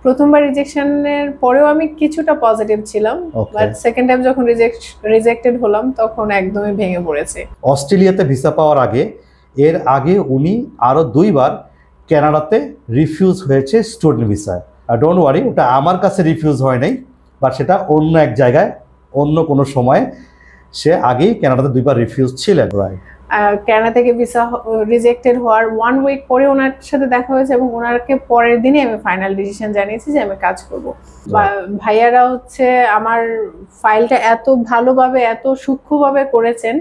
প্রথমবার রিজেকশনের পরেও আমি কিছুটা পজিটিভ ছিলাম, বাট সেকেন্ড টাইম যখন রিজেক্টেড হলাম তখন একদমই ভেঙে পড়েছে। অস্ট্রেলিয়াতে ভিসা পাওয়ার এর আগে উনি আরো 2বার কানাডাতে রিফিউজ হয়েছে স্টুডেন্ট ভিসায়। আর ডোন্ট ওয়ারি, ওটা আমার কাছে রিফিউজ হয় নাই, বাট সেটা অন্য এক জায়গায় অন্য কোনো সময় সে আগেই কানাডাতে 2বার রিফিউজ ছিলেন। কানাডা থেকে ভিসা রিজেক্টেড হওয়ার 1 উইক পরে ওনার সাথে দেখা হয়েছে এবং ওনারকে পরের দিনই আমি ফাইনাল ডিসিশন জানিয়েছি যে আমি কাজ করব। ভাইয়ারা হচ্ছে আমার ফাইলটা এত ভালোভাবে এত সূক্ষ্মভাবে করেছেন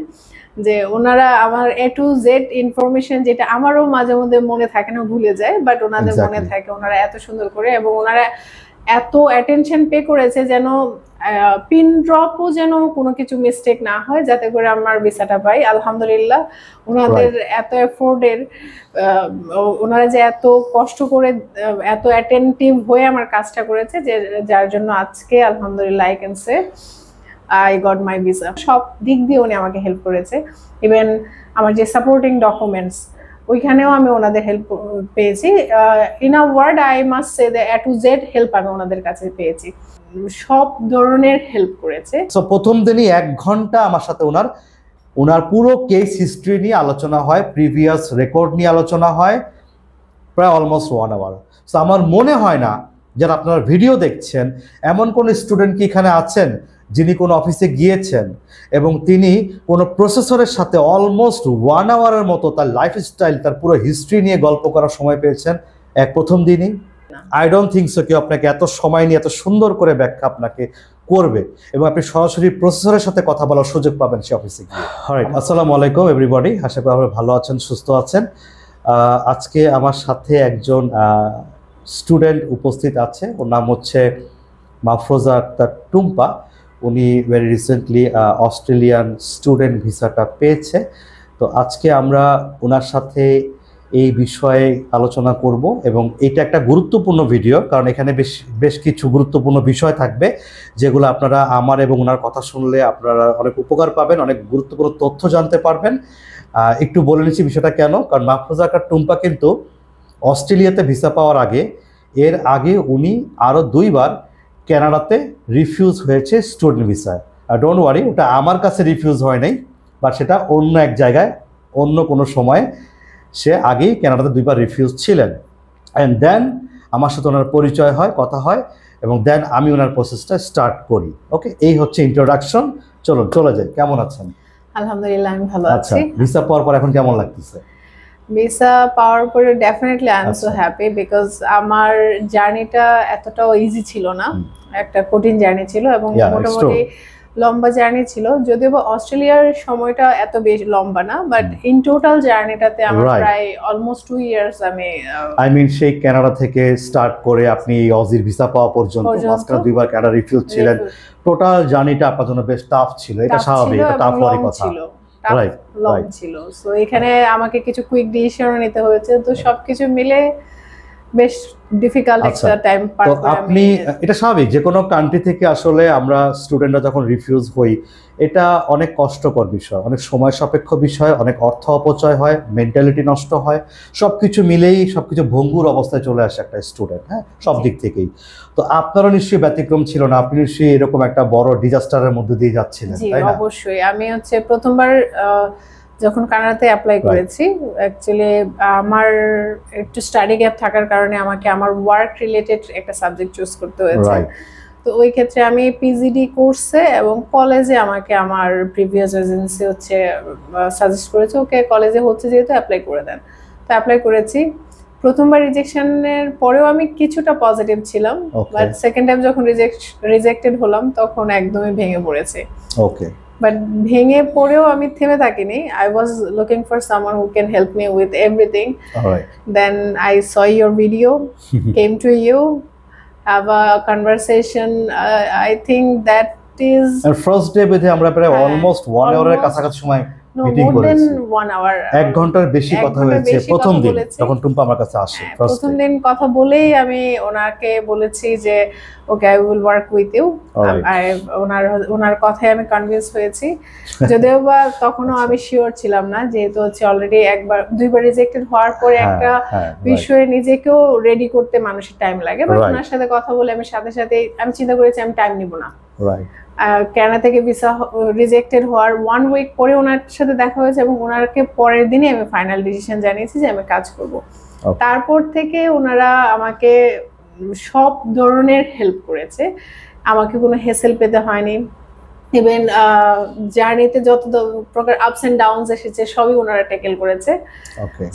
যে ওনারা আমার A to Z ইনফরমেশন, যেটা আমারও মাঝে মধ্যে মনে থাকে না, ভুলে যায়, বাট ওনাদের মনে থাকে। ওনারা এত সুন্দর করে এবং ওনারা এত অ্যাটেনশন পে করেছে যেন পিন ড্রপও যেন কোনো কিছু মিস্টেক না হয়, যাতে করে আমার ভিসাটা পাই। আলহামদুলিল্লাহ, ওনাদের এত এফোর্টের, ওনারা যে এত কষ্ট করে এত অ্যাটেন্টিভ হয়ে আমার কাজটা করেছে, যে যার জন্য আজকে আলহামদুলিল্লাহ I can say I got my visa. সব দিক দিয়ে উনি আমাকে হেল্প করেছে। ইভেন আমার যে সাপোর্টিং ডকুমেন্টস, ওইখানেও আমি ওনাদের হেল্প পেয়েছি। In a word I must say the A to Z help আমি ওনাদের কাছে পেয়েছি। সব ধরনের হেল্প করেছে। সো প্রথম দিনই 1 ঘন্টা আমার সাথে ওনার পুরো কেস হিস্ট্রি নিয়ে আলোচনা হয়, প্রিভিয়াস রেকর্ড নিয়ে আলোচনা হয়, প্রায় অলমোস্ট 1 আওয়ার। সো আমার মনে হয় না যারা আপনারা ভিডিও দেখছেন এমন কোন স্টুডেন্ট কি এখানে আছেন যিনি কোনো অফিসে গিয়েছেন এবং তিনি কোনো প্রসেসরের সাথে অলমোস্ট 1 আওয়ারের মতো তার লাইফস্টাইল, তার পুরো হিস্ট্রি নিয়ে গল্প করার সময় পেয়েছেন প্রথম দিনই। আই ডোন্ট থিঙ্ক সো কেউ আপনাকে এত সময় নিয়ে এত সুন্দর করে ব্যাখ্যা আপনাকে করবে এবং আপনি সরাসরি প্রসেসরের সাথে কথা বলার সুযোগ পাবেন সে অফিসে গিয়ে। অলরাইট, আসসালামু আলাইকুম এভরিবডি, আশা করি আপনারা ভালো আছেন, সুস্থ আছেন। আজকে আমার সাথে একজন স্টুডেন্ট উপস্থিত আছে, ওর নাম হচ্ছে মাফরোজা আক্তার টুম্পা। উনি ভেরি রিসেন্টলি অস্ট্রেলিয়ান স্টুডেন্ট ভিসাটা পেয়েছে। তো আজকে আমরা ওনার সাথে এই বিষয়ে আলোচনা করব এবং এটা একটা গুরুত্বপূর্ণ ভিডিও, কারণ এখানে বেশ কিছু গুরুত্বপূর্ণ বিষয় থাকবে যেগুলো আপনারা আমার এবং ওনার কথা শুনলে আপনারা অনেক উপকার পাবেন, অনেক গুরুত্বপূর্ণ তথ্য জানতে পারবেন। একটু বলে নিচ্ছি বিষয়টা কেন, কারণ মাফরোজা আক্তার টুম্পা কিন্তু অস্ট্রেলিয়াতে ভিসা পাওয়ার এর আগে উনি আরও 2বার কানাডাতে রিফিউজ হয়েছে স্টুডেন্ট ভিসায়। আর ডোন্ট ওয়ারি, ওটা আমার কাছে রিফিউজ হয় নাই, বাট সেটা অন্য এক জায়গায় অন্য কোনো সময় সে আগেই কানাডাতে 2বার রিফিউজ ছিলেন। অ্যান্ড দেন আমার সাথে ওনার পরিচয় হয়, কথা হয়, এবং দেন আমি ওনার প্রসেসটা স্টার্ট করি। ওকে, এই হচ্ছে ইন্ট্রোডাকশন। চলুন চলে যাই। কেমন আছেন? আলহামদুলিল্লাহ, আমি ভালো আছি। ভিসা পাওয়ার পর এখন কেমন লাগতেছে? ভিসা পাওয়ার পরে definitely I am so happy, because আমার জার্নিটা এতটাও ইজি ছিল না, একটা কঠিন জার্নি ছিল এবং মোটামুটি লম্বা জার্নি ছিল। যদিও বা অস্ট্রেলিয়ার সময়টা এত বেশি লম্বা না, বাট ইন টোটাল জার্নিটাতে আমার প্রায় অলমোস্ট 2 ইয়ার্স আই মিন সেই কানাডা থেকে স্টার্ট করে আপনি অজির ভিসা পাওয়া পর্যন্ত মাঝখানে 2বার কানাডা রিফিউজ ছিলেন। টোটাল জার্নিটা আপনার জন্য বেশ টাফ ছিল, এটা স্বাভাবিক, এটা টাফ হওয়ারই কথা। রাইট, লং ছিল। সো এখানে আমাকে কিছু কুইক ডিসিশন নিতে হয়েছে, তো সবকিছু মিলে বেশ ডিফিকাল্ট একটা টাইম পার করে। আপনি, এটা স্বাভাবিক, যে কোনো কান্ট্রি থেকে আসলে আমরা স্টুডেন্টরা যখন রিফিউজ হই, এটা অনেক কষ্টকর বিষয়, অনেক সময় সাপেক্ষ বিষয়, অনেক অর্থ অপচয় হয়, মেন্টালিটি নষ্ট হয়, সবকিছু মিলেই সবকিছু ভঙ্গুর অবস্থায় চলে আসে একটা স্টুডেন্ট। হ্যাঁ, সব দিক থেকেই। তো আপনারও নিশ্চয়ই ব্যতিক্রম ছিল না, আপনি নিশ্চয়ই এরকম একটা বড় ডিজাস্টারের মধ্যে দিয়ে যাচ্ছিলেন, তাই না? অবশ্যই। আমি হচ্ছে প্রথমবার যখন কানাডাতে অ্যাপ্লাই করেছি, অ্যাকচুয়ালি আমার একটু স্টাডি গ্যাপ থাকার কারণে আমাকে আমার ওয়ার্ক রিলেটেড একটা সাবজেক্ট চুজ করতে হয়েছে। তো ওই ক্ষেত্রে আমি পিজিডি কোর্সে এবং কলেজে আমাকে আমার প্রিভিয়াস এজেন্সি হচ্ছে সাজেস্ট করেছে, ওকে কলেজে হচ্ছে যেহেতু অ্যাপ্লাই করে দেন। তো অ্যাপ্লাই করেছি। প্রথমবার রিজেকশনের পরেও আমি কিছুটা পজিটিভ ছিলাম, বাট সেকেন্ড টাইম যখন রিজেক্টেড হলাম তখন একদমই ভেঙে পড়েছে। ওকে, বাট ভেঙে পড়েও আমি থেমে থাকিনি। I was looking for someone who can help me with everything. Then I saw your video, came to you, have a conversation. I think that is first day বেঁধে আমরা প্রায় অলমোস্ট 1 আওয়ারের কাছাকাছি সময় নো মিটিং মোর দেন করেছি 1 hour 1 ঘন্টার বেশি এক কথা ঘন্টার হয়েছে বেশি প্রথম কথা দিন বলেছি। যখন টুম্পা আমার কাছে আসে হ্যাঁ, ফার্স্ট প্রথম দিন কথা বলেই আমি ওনাকে বলেছি যে okay I will work with you. ওনার কথায় আমি কনভিন্স হয়েছি, যদিও বা তখনও আমি শিওর ছিলাম না, যেহেতু হচ্ছে অলরেডি দুইবার রিজেক্টেড হওয়ার পরে একটা বিষয়ে নিজেকেও রেডি করতে মানুষের টাইম লাগে। বাট ওনার সাথে কথা বলে আমি সাথে সাথে আমি চিন্তা করেছি আমি টাইম নিব না। কানাডা থেকে ভিসা রিজেক্টেড হওয়ার 1 উইক পরে ওনার সাথে দেখা হয়েছে এবং ওনাকে পরের দিনই আমি ফাইনাল ডিসিশন জানিয়েছি যে আমি কাজ করব। তারপর থেকে ওনারা আমাকে সব ধরনের হেল্প করেছে, আমাকে কোনো হেসেল পেতে হয়নি। ইভেন জার্নিতে যত প্রকার আপস এন্ড ডাউনস এসেছে সবই ওনারা ট্যাকেল করেছে।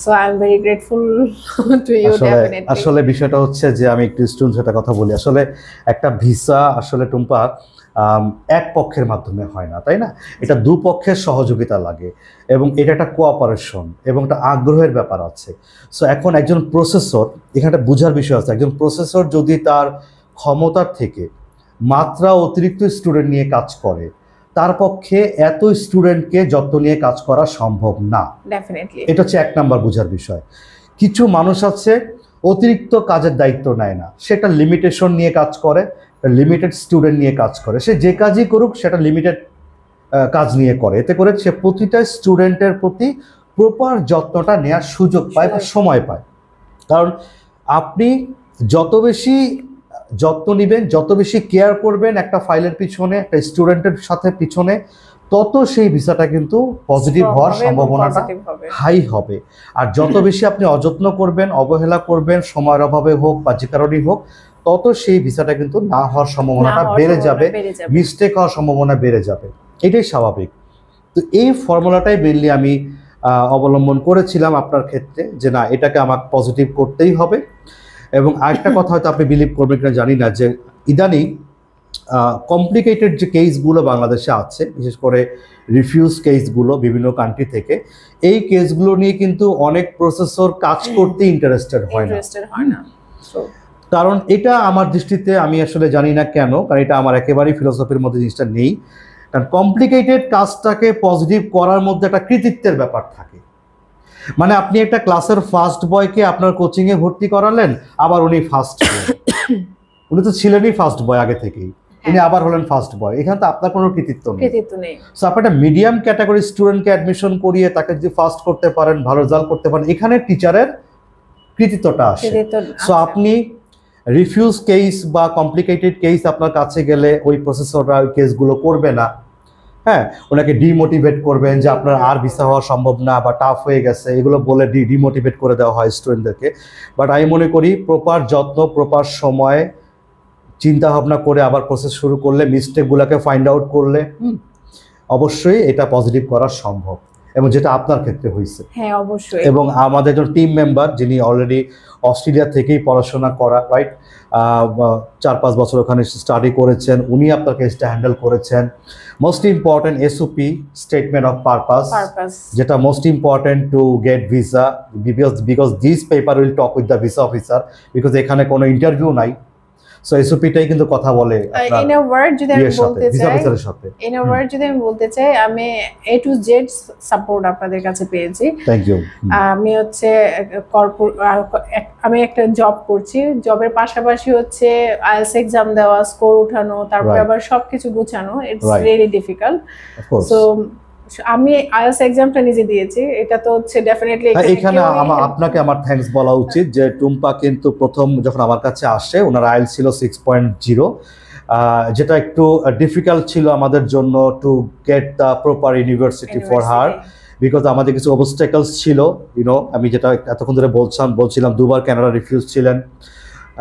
So I am very grateful to you. Definitely আসলে বিষয়টা হচ্ছে যে আমি একটু স্টুডেন্ট সেটা কথা বলি, আসলে একটা ভিসা আসলে টুম্পা এক পক্ষের মাধ্যমে হয় না, তাই না? এটা দুপক্ষের সহযোগিতা লাগে এবং এটা একটা কোঅপারেশন এবং একটা আগ্রহের ব্যাপার আছে। সো এখন একজন প্রসেসর, এখানে বোঝার বিষয় আছে, একজন প্রসেসর যদি তার ক্ষমতার থেকে মাত্রা অতিরিক্ত স্টুডেন্ট নিয়ে কাজ করে, তার পক্ষে এত স্টুডেন্টকে যত্ন নিয়ে কাজ করা সম্ভব না। ডেফিনেটলি এটা হচ্ছে 1 নাম্বার বোঝার বিষয়। কিছু মানুষ আছে অতিরিক্ত কাজের দায়িত্ব নেয় না, সেটা লিমিটেশন নিয়ে কাজ করে, লিমিটেড স্টুডেন্ট নিয়ে কাজ করে, সে যে কাজই করুক সেটা লিমিটেড কাজ নিয়ে করে, এতে করে সে প্রতিটা স্টুডেন্টের প্রতি প্রপার যত্নটা নেওয়ার সুযোগ পায় বা সময় পায়। কারণ আপনি যত বেশি যত্ন নেবেন, যত বেশি কেয়ার করবেন একটা ফাইলের পিছনে, একটা স্টুডেন্টের সাথে পিছনে, তত সেই ভিসাটা কিন্তু পজিটিভ হওয়ার সম্ভাবনাটা হাই হবে। আর যত বেশি আপনি অযত্ন করবেন, অবহেলা করবেন, সময়ের অভাবে হোক বা যে কারণেই হোক, তত সেই ভিসাটা কিন্তু না হওয়ার সম্ভাবনাটা বেড়ে যাবে, মিস্টেক হওয়ার সম্ভাবনা বেড়ে যাবে। এটাই স্বাভাবিক। তো এই ফর্মুলাটাই মেনলি আমি অবলম্বন করেছিলাম আপনার ক্ষেত্রে, যে না, এটাকে আমাকে পজিটিভ করতেই হবে। এবং আরেকটা কথা হয়তো আপনি বিলিভ করবেন কিনা জানি না, যে ইদানিং কমপ্লিকেটেড যে কেসগুলো বাংলাদেশে আছে, বিশেষ করে রিফিউজ কেসগুলো বিভিন্ন কান্ট্রি থেকে, এই কেসগুলো নিয়ে কিন্তু অনেক প্রসেসর কাজ করতে ইন্টারেস্টেড হয় না। কারণ এটা আমার দৃষ্টিতে, আমি আসলে জানি না কেন, কারণ এটা আমার একেবারেই ফিলোসফির মধ্যে জিনিসটা নেই। কারণ কমপ্লিকেটেড কাজটাকে পজিটিভ করার মধ্যে একটা কৃতিত্বের ব্যাপার থাকে। মানে আপনি একটা ক্লাসের ফার্স্ট বয়কে আপনার কোচিংয়ে ভর্তি করালেন, আবার উনি ফার্স্ট বয়, উনি তো ছিলেনই ফার্স্ট বয় আগে থেকেই, উনি আবার হলেন ফার্স্ট বয়, এখানে তো আপনার কোনো কৃতিত্ব নেই। সো আপনি একটা মিডিয়াম ক্যাটাগরি স্টুডেন্টকে অ্যাডমিশন করিয়ে তাকে যদি ফার্স্ট করতে পারেন, ভালো রেজাল্ট করতে পারেন, এখানে টিচারের কৃতিত্বটা আসে। সো আপনি রিফিউজ কেস বা কমপ্লিকেটেড কেস আপনার কাছে গেলে ওই প্রসেসররা ওই কেসগুলো করবে না। হ্যাঁ, ওনাকে ডিমোটিভেট করবেন যে আপনার আর ভিসা হওয়া সম্ভব না বা টাফ হয়ে গেছে, এগুলো বলে ডিমোটিভেট করে দেওয়া হয় স্টুডেন্টদেরকে। বাট আমি মনে করি প্রপার যত্ন, প্রপার সময়ে চিন্তা ভাবনা করে আবার প্রসেস শুরু করলে, মিস্টেকগুলোকে ফাইন্ড আউট করলে অবশ্যই এটা পজিটিভ করা সম্ভব, এবং যেটা আপনার ক্ষেত্রে হয়েছে। হ্যাঁ, অবশ্যই। এবং আমাদের একজন টিম মেম্বার যিনি অলরেডি অস্ট্রেলিয়া থেকেই পড়াশোনা করা, রাইট, 4-5 বছর ওখানে স্টাডি করেছেন, উনি আপনার কেসটা হ্যান্ডেল করেছেন। Most important SOP, statement of purpose, যেটা most important to get visa, because this paper will talk with the visa officer, because এখানে কোনো ইন্টারভিউ নাই। সো এসওপিটাই কিন্তু কথা বলে। ইন আ ওয়ার্ড যদি আমি বলতে চাই, আমি A to Z সাপোর্ট আপনাদের কাছে পেয়েছি। Thank you. আমি হচ্ছে আমি একটা জব করছি, জবের পাশাপাশি হচ্ছে আইএলটিএস এক্সাম দেওয়া, স্কোর উঠানো, তারপর আবার সবকিছু গুছানো, ইটস রিয়েলি ডিফিকাল্ট। সো আমি আইএলটিএস এক্সামটা নিজে দিয়েছি, এটা তো হচ্ছে ডেফিনেটলি এখানে আপনাকে আমার থ্যাঙ্কস বলা উচিত যে টুম্পা কিন্তু প্রথম যখন আমার কাছে আসে, ওনার আইএলটিএস ছিল 6.0, যেটা একটু ডিফিকাল্ট ছিল আমাদের জন্য to get the proper university for her, because আমাদের কিছু অবস্টেকলস ছিল, আমি যেটা এতক্ষণ ধরে বলছিলাম 2বার কানাডা রিফিউজ ছিলেন,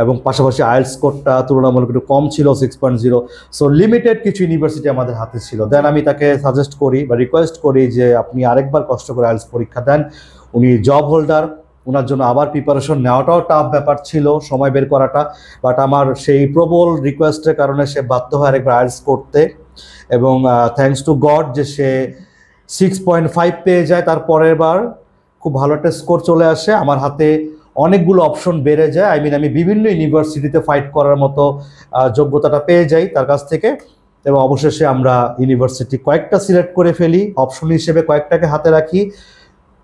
এবং পাশাপাশি আইএলটিএস স্কোরটা তুলনামূলক একটু কম ছিল 6.0। সো লিমিটেড কিছু ইউনিভার্সিটি আমাদের হাতে ছিল। দেন আমি তাকে সাজেস্ট করি বা রিকোয়েস্ট করি যে আপনি আরেকবার কষ্ট করে আইএলটিএস পরীক্ষা দেন। উনি জব হোল্ডার, ওনার জন্য আবার প্রিপারেশন নেওয়াটাও টাফ ব্যাপার ছিল, সময় বের করাটা। বাট আমার সেই প্রবল রিকোয়েস্টের কারণে সে বাধ্য হয় আরেকবার আইএলটিএস করতে, এবং থ্যাঙ্কস টু গড যে সে 6.5 পেয়ে যায়। তার পরের বার খুব ভালো একটা স্কোর চলে আসে, আমার হাতে অনেকগুলো অপশন বেড়ে যায়। আমি বিভিন্ন ইউনিভার্সিটিতে ফাইট করার মতো যোগ্যতাটা পেয়ে যাই তার কাছ থেকে, এবং অবশেষে আমরা ইউনিভার্সিটি কয়েকটা সিলেক্ট করে ফেলি, অপশন হিসেবে কয়েকটাকে হাতে রাখি।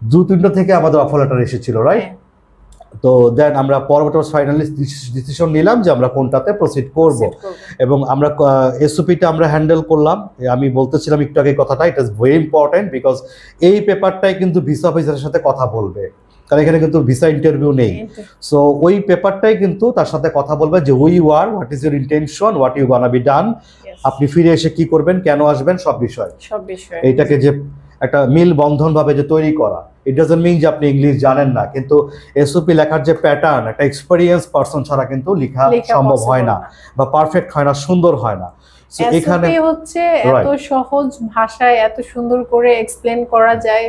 2-3টা থেকে আমাদের অফার লেটার এসেছিল, রাইট? তো দেন আমরা পরবর্তী ফাইনালি ডিসিশন নিলাম যে আমরা কোনটাতে প্রসিড করব, এবং আমরা এসওপিটা আমরা হ্যান্ডেল করলাম। আমি বলতেছিলাম একটু আগে কথাটা, it is very important because এই পেপারটাই কিন্তু ভিসা অফিসারের সাথে কথা বলবে, কারণ এখানে কিন্তু ভিসা ইন্টারভিউ নেই। সো ওই পেপারটাই কিন্তু তার সাথে কথা বলবে যে who you are, what is your intention, what you gonna be done, আপনি ফিরে এসে কি করবেন, কেন আসবেন, সব বিষয়। এইটাকে যে একটা মিল বন্ধন ভাবে যে তৈরি করা, ইট ডাজন্ট মিন যে আপনি ইংলিশ জানেন না, কিন্তু এসওপি লেখার যে প্যাটার্ন, একটা এক্সপেরিয়েন্স পারসন ছাড়া কিন্তু লেখা সম্ভব হয় না, বা পারফেক্ট হয় না, সুন্দর হয় না। সো এখানে হচ্ছে এত সহজ ভাষায় এত সুন্দর করে এক্সপ্লেন করা যায়।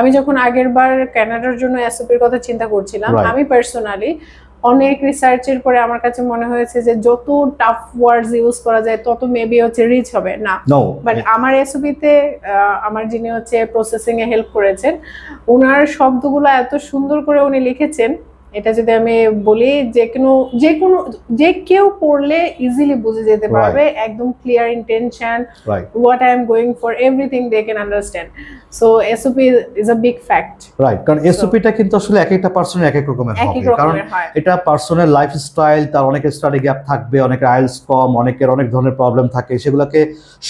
আমি যখন আগের বার কানাডার জন্য এসওপির কথা চিন্তা করছিলাম, আমি পার্সোনালি অনেক রিসার্চের পরে আমার কাছে মনে হয়েছে যে যত টাফ ওয়ার্ডস ইউজ করা যায় তত মেবি হচ্ছে রিচ হবে না। বাট আমার এসওপিতে আমার যিনি হচ্ছে প্রসেসিং এ হেল্প করেছেন, ওনার শব্দগুলো এত সুন্দর করে উনি লিখেছেন, এটা যদি আমি বলি যে কেউ পড়লে ইজিলি বুঝে যেতে পারবে, একদম clear intention, what I am going for, everything they can understand. So SOP is a big fact, right? কারণ এসওপিটা কিন্তু আসলে এক একটা পার্সনের এক এক রকমের হবে, কারণ এটা পার্সনের লাইফস্টাইল, তার অনেকের স্টাডি গ্যাপ থাকবে, অনেকের আইএলটিএস কম, অনেকের অনেক ধরনের প্রবলেম থাকে, সেগুলোকে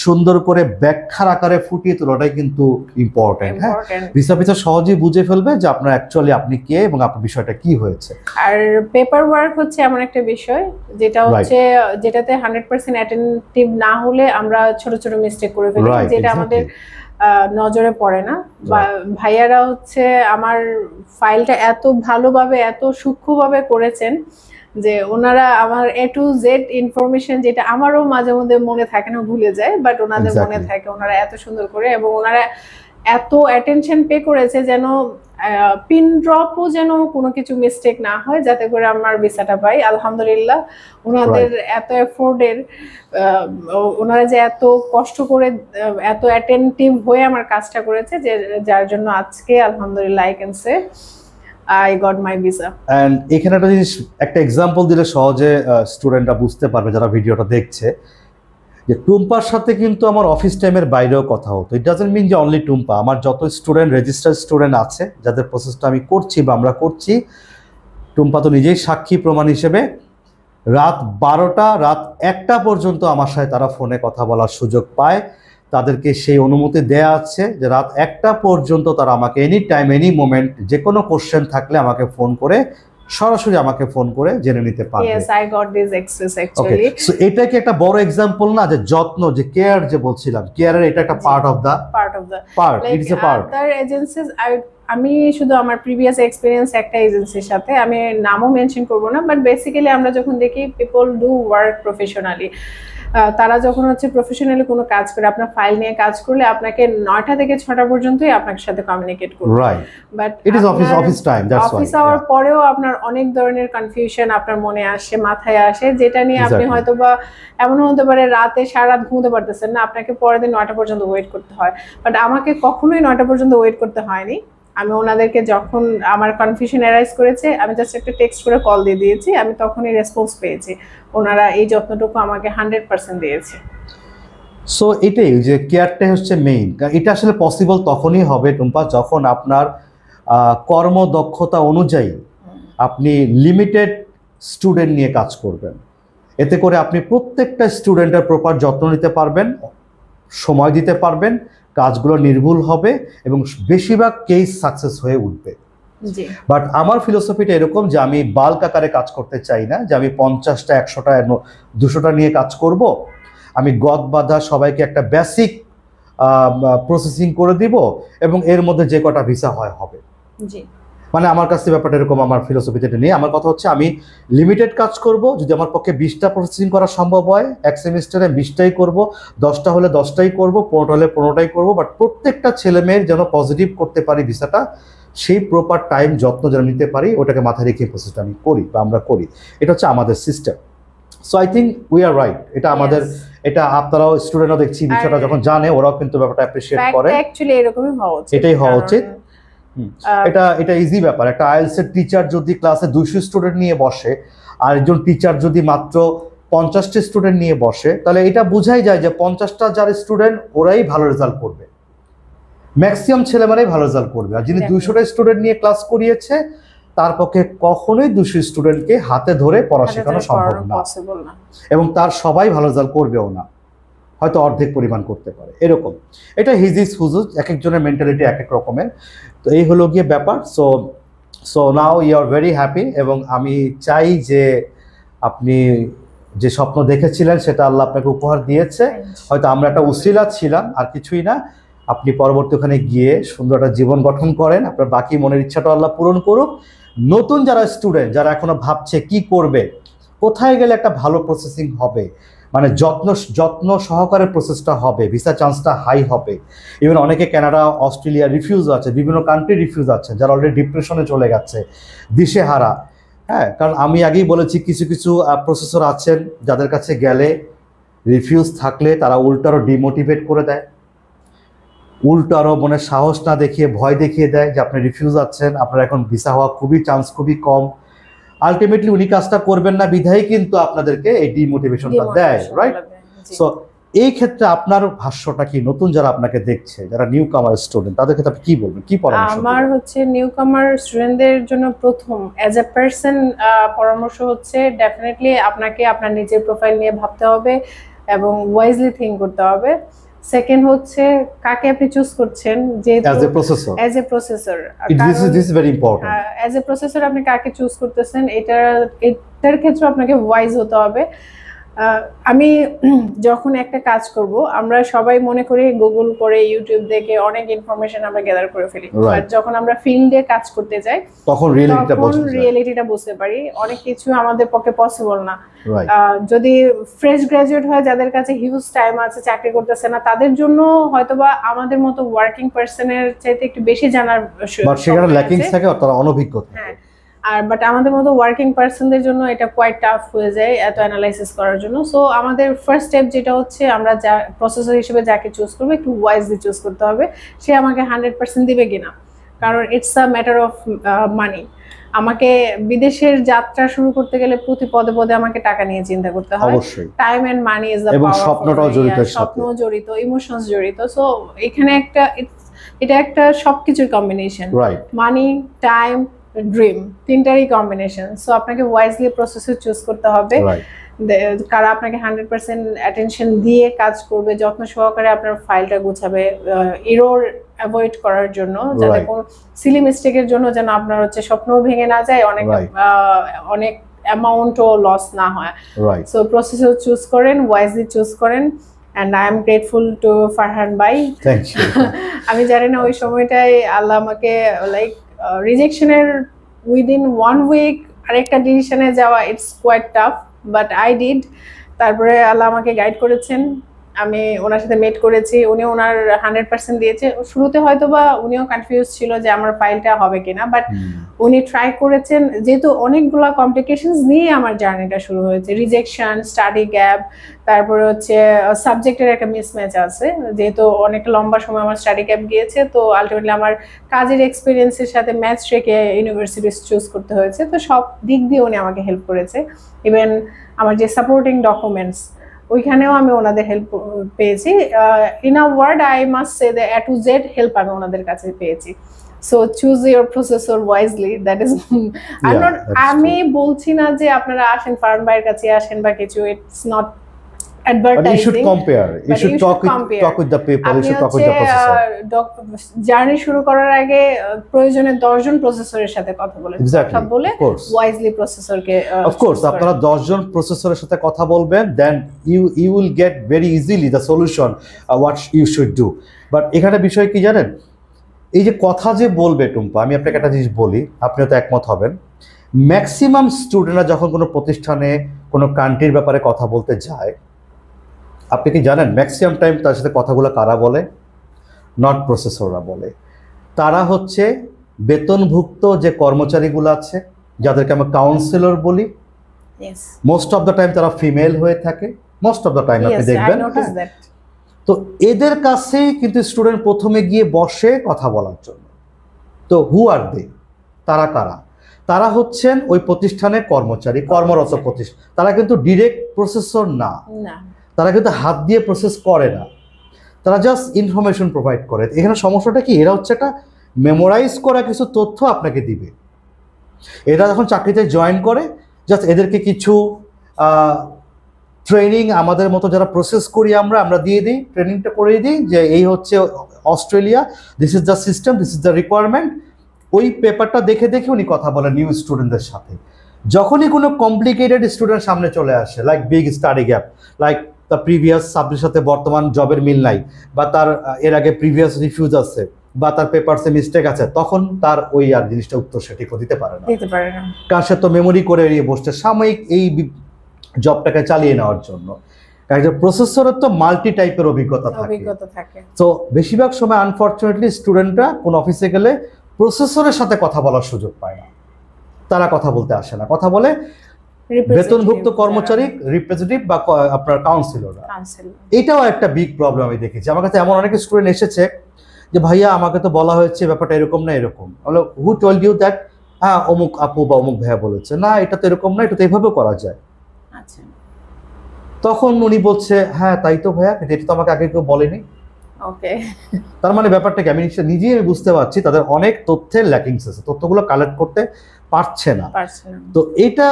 সুন্দর করে ব্যাখ্যার আকারে ফুটিয়ে তোলাটাই কিন্তু ইম্পর্টেন্ট। হ্যাঁ, ভিসা অফিসার সহজেই বুঝে ফেলবে যে আপনার অ্যাকচুয়ালি আপনি কে এবং আপনার বিষয়টা কি হয়েছে। আর পেপার ওয়ার্ক হচ্ছে এমন একটা বিষয় যেটা হচ্ছে যেটাতে 100% অ্যাটেন্টিভ না হলে আমরা ছোট ছোট মিস্টেক করে ফেলি, যেটা আমাদের নজরে পড়ে না। ভাইয়ারা হচ্ছে আমার ফাইলটা এত ভালোভাবে এত সূক্ষ্মভাবে করেছেন যে ওনারা আমার A to Z ইনফরমেশন, যেটা আমারও মাঝে মধ্যে মনে থাকে না, ভুলে যায়, বাট ওনাদের মনে থাকে। ওনারা এত সুন্দর করে এবং ওনারা এত অ্যাটেনশন পে করেছে যেন পিন ড্রপও যেন কোনো কিছু মিস্টেক না হয়, যাতে করে আমার ভিসাটা পাই। আলহামদুলিল্লাহ, ওনাদের এত এফোর্টের, ওনারা যে এত কষ্ট করে এত অ্যাটেন্টিভ হয়ে আমার কাজটা করেছে, যে যার জন্য আজকে আলহামদুলিল্লাহ I can say I got my visa. And এখানে একটা জিনিস, একটা এক্সাম্পল দিলে সহজে স্টুডেন্টরা বুঝতে পারবে যারা ভিডিওটা দেখছে, যে টুম্পার সাথে কিন্তু আমার অফিস টাইমের বাইরেও কথা হতো। ইট ডাজন্ট মিন যে অনলি টুম্পা, আমার যত স্টুডেন্ট, রেজিস্টার্ড স্টুডেন্ট আছে যাদের প্রসেসটা আমি করছি বা আমরা করছি, টুম্পা তো নিজেই সাক্ষী প্রমাণ হিসেবে, রাত 12টা, রাত 1টা পর্যন্ত আমার সাথে তারা ফোনে কথা বলার সুযোগ পায়। তাদেরকে সেই অনুমতি দেয়া আছে যে রাত 1টা পর্যন্ত তারা আমাকে এনি টাইম এনি মোমেন্ট যে কোনো কোশ্চেন থাকলে আমাকে ফোন করে, সরাসরি আমাকে ফোন করে জেনে নিতে পারবে। Yes, I got this access actually. So এটা কি একটা বড় एग्जांपल না, যে যত্ন, যে কেয়ার, যে বলছিলাম কেয়ারের এটা একটা part it is a part. Other agencies, আমি শুধু আমার প্রিভিয়াস এক্সপেরিয়েন্স একটা এজেন্সির সাথে, আমি নামও মেনশন করব না, বাট বেসিক্যালি আমরা যখন দেখি পিপল ডু ওয়ার্ক প্রফেশনালি, তারা যখন হচ্ছে প্রফেশনালি কোনো কাজ করে, আপনার ফাইল নিয়ে কাজ করলে আপনাকে 9টা থেকে 6টা পর্যন্তই আপনার সাথে কমিউনিকেট করবে, right? But it is office time, that's why. Office hour পরেও আপনার অনেক ধরনের কনফিউশন আপনার মনে আসে, মাথায় আসে, যেটা নিয়ে আপনি হয়তো বা এমন হতে পারে রাতে সারা রাত ঘুমোতে পারতেছেন না, আপনাকে পরের দিন 9টা পর্যন্ত ওয়েট করতে হয়। বাট আমাকে কখনোই 9টা পর্যন্ত ওয়েট করতে হয়নি। আমি ওনাদেরকে যখন আমার কনফিউশন অ্যারাইজ করেছে, আমি জাস্ট একটা টেক্সট করে কল দিয়ে দিয়েছি, আমি তখনই রেসপন্স পেয়েছি। ওনারা এই যত্নটুকু আমাকে 100% দিয়েছে। সো এটাই যে কেয়ারটা হচ্ছে মেইন। এটা আসলে পসিবল তখনই হবে টুম্পা, যখন আপনার কর্মদক্ষতা অনুযায়ী আপনি লিমিটেড স্টুডেন্ট নিয়ে কাজ করবেন। এতে করে আপনি প্রত্যেকটা স্টুডেন্টের প্রপার যত্ন নিতে পারবেন, সময় দিতে পারবেন, কাজগুলো নির্ভুল হবে এবং বেশিরভাগ কেস সাকসেস হয়ে উঠবে। বাট আমার ফিলোসফিটা এরকম যে আমি বাল্ক আকারে কাজ করতে চাই না, যে আমি 50টা 100টা 200টা নিয়ে কাজ করব। আমি গদ বাঁধা সবাইকে একটা বেসিক প্রসেসিং করে দিব এবং এর মধ্যে যে কটা ভিসা হয় হবে। মানে আমার কাছে ব্যাপারটা এরকম, আমার ফিলোসফিতে এটা নেই। আমার কথা হচ্ছে আমি লিমিটেড কাজ করব, যদি আমার পক্ষে 20টা প্রসেসিং করা সম্ভব হয় এক সেমিস্টারে 20টাই করব, 10টা হলে 10টাই করব, 15টা হলে 15টাই করব, বাট প্রত্যেকটা ছেলে মেয়ের যেন পজিটিভ করতে পারি ভিসাটা, সেই প্রপার টাইম যত্ন যেন নিতে পারি, ওটাকে মাথায় রেখে প্রসেসটা আমি করি বা আমরা করি। এটা হচ্ছে আমাদের system. So I think we are right. এটা আমাদের, এটা আপনারাও স্টুডেন্টরা দেখছি বিষয়টা যখন জানে, ওরাও কিন্তু ব্যাপারটা অ্যাপ্রিশিয়েট করে। অ্যাকচুয়ালি এরকমই হওয়া উচিত, এটাই হওয়া উচিত। এটা ইজি ব্যাপার। একটা আইএলটিএস এর টিচার যদি ক্লাসে 200 স্টুডেন্ট নিয়ে বসে, আর একজন টিচার যদি মাত্র 50টি স্টুডেন্ট নিয়ে বসে, তাহলে এটা বোঝাই যায় যে 50টা যার স্টুডেন্ট ওরাই ভালো রেজাল্ট করবে, ম্যাক্সিমাম ছেলেমেয়েরাই ভালো রেজাল্ট করবে। আর যিনি 200টা স্টুডেন্ট নিয়ে ক্লাস করিয়েছে তার পক্ষে কখনোই 200 স্টুডেন্টকে হাতে ধরে পড়া শেখানো সম্ভব না, এবং তার সবাই ভালো রেজাল্ট করবেও না, হয়তো অর্ধেক পরিমাণ করতে পারে এরকম। এটা হিজিস হুজুজ, এক একজনের মেন্টালিটি এক এক রকমের। তো এই হলো গিয়ে ব্যাপার। So now you are very happy, এবং আমি চাই যে আপনি যে স্বপ্ন দেখেছিলেন সেটা আল্লাহ আপনাকে উপহার দিয়েছে। হয়তো আমরা একটা উসিলা ছিলাম, আর কিছুই না। আপনি পরবর্তী ওখানে গিয়ে সুন্দর একটা জীবন গঠন করেন, আপনার বাকি মনের ইচ্ছাটা আল্লাহ পূরণ করুক। নতুন যারা স্টুডেন্ট, যারা এখনো ভাবছে কি করবে, কোথায় গেলে একটা ভালো প্রসেসিং হবে, মানে যত্ন সহকারে প্রসেসটা হবে, ভিসা চান্সটা হাই হবে। ইভেন অনেকে কানাডা, অস্ট্রেলিয়া রিফিউজ আছে, বিভিন্ন কান্ট্রি রিফিউজ আছে, যারা অলরেডি ডিপ্রেশনে চলে গেছে, দিশেহারা। হ্যাঁ, কারণ আমি আগেই বলেছি কিছু কিছু প্রসেসর আছেন যাদের কাছে গেলে রিফিউজ থাকলে তারা উল্টারও ডিমোটিভেট করে দেয়, উল্টারও মনে সাহস না দেখিয়ে ভয় দেখিয়ে দেয় যে আপনি রিফিউজ আছেন, আপনার এখন ভিসা হওয়া চান্স খুবই কম। আলটিমেটলি উনি কাজটা করবেন না বিধায় কিন্তু আপনাদেরকে এই ডিমোটিভেশনটা দেয়, রাইট? সো এই ক্ষেত্রে আপনার ভাষ্যটা কি, নতুন যারা আপনাকে দেখছে, যারা নিউ কামার স্টুডেন্ট, তাদের ক্ষেত্রে আপনি কি বলবেন, কি পরামর্শ? আমার হচ্ছে নিউ কামার স্টুডেন্টদের জন্য প্রথম অ্যাজ এ পারসন পরামর্শ হচ্ছে ডেফিনেটলি আপনাকে আপনার নিজের প্রোফাইল নিয়ে ভাবতে হবে এবং ওয়াইজলি থিঙ্ক করতে হবে। সেকেন্ড হচ্ছে কাকে আপনি চুজ করছেন, যে as a processor, this is very important. As a processor আপনি কাকে চুজ করতেছেন এটার ক্ষেত্রে আপনাকে ওয়াইজ হতে হবে। আমি যখন একটা কাজ করব, আমরা সবাই মনে করি গুগল করে, ইউটিউব দেখে অনেক ইনফরমেশন আমরা গ্যাদার করে ফেলি, আর যখন আমরা ফিল্ডে কাজ করতে যাই তখন রিয়েলিটিটা বুঝতে পারি অনেক কিছু আমাদের পক্ষে পসিবল না। যদি ফ্রেশ গ্রাজুয়েট হয়, যাদের কাছে হিউজ টাইম আছে, চাকরি করতেছে না, তাদের জন্য হয়তোবা আমাদের মতো ওয়ার্কিং পারসনের চাইতে একটু বেশি জানার সেখানে ল্যাকিংস থাকে, তারা অনভিজ্ঞ থাকে। হ্যাঁ, আর বাট আমাদের মতো ওয়ার্কিং পারসনদের জন্য এটা কোয়াইট টাফ হয়ে যায় এত অ্যানালাইসিস করার জন্য। সো আমাদের ফার্স্ট স্টেপ যেটা হচ্ছে, আমরা যা প্রসেসর হিসেবে যাকে চুজ করবো একটু ওয়াইজলি চুজ করতে হবে, সে আমাকে 100% দিবে কিনা, কারণ it's a matter of money. আমাকে বিদেশের যাত্রা শুরু করতে গেলে প্রতি পদে পদে আমাকে টাকা নিয়ে চিন্তা করতে হয়, time and money is the power, স্বপ্নটাও জড়িত, স্বপ্ন জড়িত, ইমোশনস জড়িত। সো এখানে এটা একটা সবকিছুর কম্বিনেশন, মানি, টাইম, ড্রিম, তিনটারই কম্বিনেশন। সো আপনাকে ওয়াইজলি প্রসেসর চুজ করতে হবে, কারা আপনাকে 100% অ্যাটেনশন দিয়ে কাজ করবে, যত্ন সহকারে আপনার ফাইলটা গুছাবে, এরর অ্যাভয়েড করার জন্য, যাতে কোনো সিলি মিস্টেকের জন্য যেন আপনার হচ্ছে স্বপ্নও ভেঙে না যায়, অনেক অ্যামাউন্টও লস না হয়। সো প্রসেসর চুজ করেন, ওয়াইজলি চুজ করেন, and I am grateful to Farhan bhai. Thank you. আমি জানি না ওই সময়টাই আল্লাহ আমাকে লাইক রিজেকশনের উইদিন 1 উইক আরেকটা ডিসিশনে যাওয়া, it's quite tough, but I did. তারপরে আল্লাহ আমাকে গাইড করেছেন, আমি ওনার সাথে মেট করেছি, উনি ওনার 100% দিয়েছে। শুরুতে হয়তো বা উনিও কনফিউজ ছিল যে আমার ফাইলটা হবে কিনা, বাট উনি ট্রাই করেছেন। যেহেতু অনেকগুলো কমপ্লিকেশনস নিয়ে আমার জার্নিটা শুরু হয়েছে, রিজেকশন, স্টাডি গ্যাপ, তারপরে হচ্ছে সাবজেক্টের একটা মিসম্যাচ আছে, যেহেতু অনেক লম্বা সময় আমার স্টাডি গ্যাপ গিয়েছে, তো আলটিমেটলি আমার কাজের এক্সপিরিয়েন্সের সাথে ম্যাচ রেখে ইউনিভার্সিটি চুজ করতে হয়েছে। তো সব দিক দিয়ে উনি আমাকে হেল্প করেছে, ইভেন আমার যে সাপোর্টিং ডকুমেন্টস ওইখানেও আমি ওনাদের হেল্প পেয়েছি। In a word I must say the A to Z help আমি ওনাদের কাছে পেয়েছি। So choose your processor wisely, that is আমি বলছি না যে আপনারা আসেন ফার্ম ভাইয়ের কাছে আসেন বা কিছু, ইটস নট জার্নি শুরু করার আগে প্রয়োজনে 10 জন প্রসেসরের সাথে কথা বলে ওয়াইজলি প্রসেসরকে, অফকোর্স আপনারা 10 জন প্রসেসরের সাথে কথা বলবেন, then you will get very easily the solution what you should do. But এখানে বিষয় কি জানেন, এই যে কথা যে বলবে টুম্পা, আমি আপনাকে একটা জিনিস বলি, আপনিও তো একমত হবেন, ম্যাক্সিমাম স্টুডেন্টরা যখন কোনো প্রতিষ্ঠানে কোনো কান্ট্রির ব্যাপারে কথা বলতে যায়, আপনি কি জানেন ম্যাক্সিমাম টাইম তার সাথে কথাগুলো কারা বলে? নট প্রসেসররা বলে। তারা হচ্ছে বেতনভুক্ত যে কর্মচারীগুলো আছে, যাদেরকে আমরা কাউন্সিলর বলি, মোস্ট অফ দ্য টাইম তারা ফিমেল হয়ে থাকে, মোস্ট অফ দ্য টাইম আপনি দেখবেন। তো এদের কাছেই কিন্তু স্টুডেন্ট প্রথমে গিয়ে বসে কথা বলার জন্য। তো হু আর দে, তারা কারা? তারা হচ্ছেন ওই প্রতিষ্ঠানের কর্মচারী, কর্মরত প্রতিষ্ঠান, তারা কিন্তু ডিরেক্ট প্রসেসর না, তারা কিন্তু হাত দিয়ে প্রসেস করে না, তারা জাস্ট ইনফরমেশন প্রোভাইড করে। এখানে সমস্যাটা কি, এরা হচ্ছে একটা মেমোরাইজ করা কিছু তথ্য আপনাকে দিবে। এরা যখন চাকরিতে জয়েন করে জাস্ট এদেরকে কিছু ট্রেনিং আমাদের মতো যারা প্রসেস করি আমরা দিয়ে দিই, ট্রেনিংটা করিয়ে দিই যে এই হচ্ছে Australia, this is the system, this is the requirement. ওই পেপারটা দেখে দেখে উনি কথা বলেন নিউ স্টুডেন্টদের সাথে। যখনই কোনো কমপ্লিকেটেড স্টুডেন্ট সামনে চলে আসে, like big study gap, like তার প্রিভিয়াস সাবজেক্টের সাথে বর্তমান জবের মিল নাই, বা তার এর আগে প্রিভিয়াস রিফিউজ আছে, বা তার পেপারসে মিস্টেক আছে, তখন তার ওই আর জিনিসটা উত্তর সঠিক দিতে পারে না, কারণ সে তো মেমোরি করে এড়িয়ে বসছে সাময়িক এই জবটাকে চালিয়ে নেওয়ার জন্য। কারণ প্রসেসরের তো মাল্টি টাইপের অভিজ্ঞতা থাকে। তো বেশিরভাগ সময় আনফরচুনেটলি স্টুডেন্টরা কোন অফিসে গেলে প্রসেসরের সাথে কথা বলার সুযোগ পায় না, তারা কথা বলতে আসে না, কথা বলে বেতনভুক্ত কর্মচারী, রিপ্রেজেন্টেটিভ বা আপনার কাউন্সিলররা। এটাও একটা বিগ প্রবলেম আমি দেখেছি। আমার কাছে এমন অনেক স্টুডেন্ট এসেছে যে ভাইয়া আমাকে তো বলা হয়েছে ব্যাপারটা এরকম না এরকম। বলো হু টোল্ড ইউ দ্যাট? হ্যাঁ অমুক আপু বা অমুক ভাইয়া বলেছে, না এটা তো এরকম না, এটা তো এইভাবেও করা যায়। তখন উনি বলছে হ্যাঁ তাই তো ভাইয়া, এটা তো আমাকে আগে কেউ বলেনি। তার মানে ব্যাপারটা কি, আমি নিজেই বুঝতে পারছি তাদের অনেক তথ্যের ল্যাকিংস আছে, তথ্যগুলো কালেক্ট করতে পারছে না। তো এটা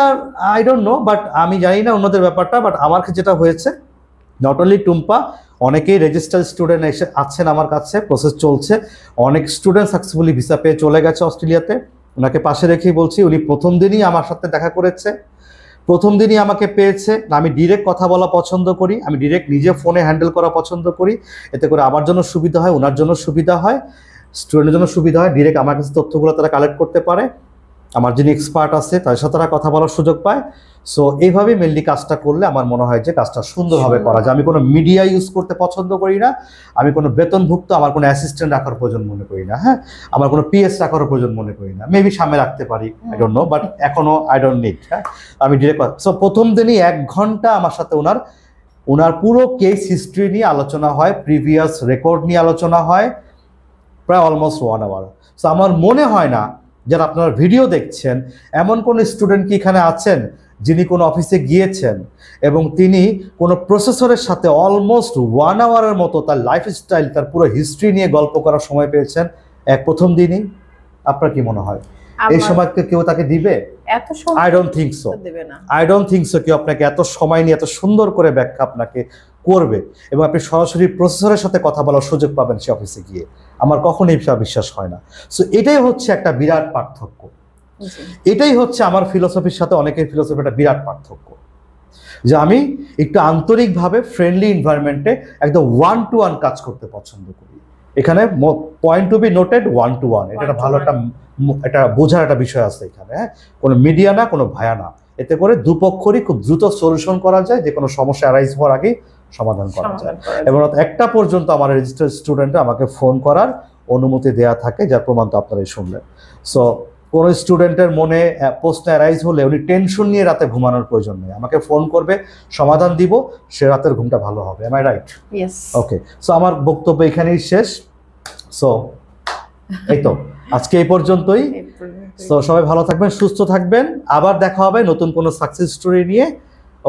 আই ডোন্ট নো, বাট আমি জানি না অন্যদের ব্যাপারটা, বাট আমার কাছে যেটা হয়েছে, নট অনলি টুম্পা, অনেকেই রেজিস্টার্ড স্টুডেন্ট এসে আছেন আমার কাছে, প্রসেস চলছে, অনেক স্টুডেন্ট সাকসেসফুলি ভিসা পেয়ে চলে গেছে অস্ট্রেলিয়াতে। ওনাকে পাশে রেখেই বলছি, উনি প্রথম দিনই আমার সাথে দেখা করেছে, প্রথম দিনই আমাকে পেয়েছে। আমি ডিরেক্ট কথা বলা পছন্দ করি, আমি ডিরেক্ট নিজে ফোনে হ্যান্ডেল করা পছন্দ করি, এতে করে আমার জন্য সুবিধা হয়, ওনার জন্য সুবিধা হয়, স্টুডেন্টের জন্য সুবিধা হয়। ডিরেক্ট আমার কাছে তথ্যগুলো তারা কালেক্ট করতে পারে, আমার যিনি এক্সপার্ট আছে তাদের সাথে তারা কথা বলার সুযোগ পায়। সো এইভাবেই মেনলি কাজটা করলে আমার মনে হয় যে কাজটা সুন্দরভাবে করা যায়। আমি কোনো মিডিয়া ইউজ করতে পছন্দ করি না, আমি কোনো বেতনভুক্ত আমার কোনো অ্যাসিস্ট্যান্ট রাখার প্রয়োজন মনে করি না, হ্যাঁ আমার কোনো পিএস রাখার প্রয়োজন মনে করি না, মেবি সামনে রাখতে পারি, আই ডোন্ট নো, বাট এখনো আই ডোন্ট নিড। হ্যাঁ আমি ডিরেক্ট, সো প্রথম দিনই 1 ঘন্টা আমার সাথে ওনার পুরো কেস হিস্ট্রি নিয়ে আলোচনা হয়, প্রিভিয়াস রেকর্ড নিয়ে আলোচনা হয়, প্রায় অলমোস্ট 1 আওয়ার। সো আমার মনে হয় না যারা আপনারা ভিডিও দেখছেন এমন কোন স্টুডেন্ট কি এখানে আছেন যিনি কোনো অফিসে গিয়েছেন এবং তিনি কোনো প্রসেসরের সাথে অলমোস্ট 1 আওয়ারের মতো তার লাইফস্টাইল, তার পুরো হিস্ট্রি নিয়ে গল্প করার সময় পেয়েছেন প্রথম দিনই? আপনার কি মনে হয় এই সময় কেউ তাকে দিবে? এত সময় I don't think so, I don't think so কেউ আপনাকে এত সময় নিয়ে এত সুন্দর করে ব্যাখ্যা আপনাকে করবে এবং আপনি সরাসরি প্রসেসরের সাথে কথা বলার সুযোগ পাবেন সে অফিসে গিয়ে। আমার কখনোই বিশ্বাস হয় না। সো এটাই হচ্ছে একটা বিরাট পার্থক্য, এটাই হচ্ছে আমার ফিলোসফির সাথে অনেকের ফিলোসফি একটা বিরাট পার্থক্য, যে আমি একটু আন্তরিকভাবে ফ্রেন্ডলি এনভায়রনমেন্টে একদম 1-to-1 কাজ করতে পছন্দ করি। এখানে point two be noted 1-to-1, এটা একটা ভালো একটা বোঝার একটা বিষয় আছে এখানে। হ্যাঁ কোনো মিডিয়া না, কোনো ভায়া না, এতে করে দুপক্ষরই খুব দ্রুত সলিউশন করা যায়, যে কোনো সমস্যা অ্যারাইজ হওয়ার আগেই সমাধান করা যায়। এবং 1টা পর্যন্ত আমার রেজিস্টার্ড স্টুডেন্টরা আমাকে ফোন করার অনুমতি দেয়া থাকে, যার প্রমাণ তো আপনারাই শুনলেন। সো কোনো স্টুডেন্টের মনে প্রশ্ন অ্যারাইজ হলে উনি টেনশন নিয়ে রাতে ঘুমানোর প্রয়োজন নেই, আমাকে ফোন করবে, সমাধান দিব, সে রাতের ঘুমটা ভালো হবে। Am I right? Okay, so আমার বক্তব্য এখানেই শেষ। সো এই তো আজকে এই পর্যন্তই। সো সবাই ভালো থাকবেন, সুস্থ থাকবেন, আবার দেখা হবে নতুন কোনো সাকসেস স্টোরি নিয়ে।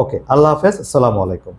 ওকে, আল্লাহ হাফেজ, আসসালামু আলাইকুম।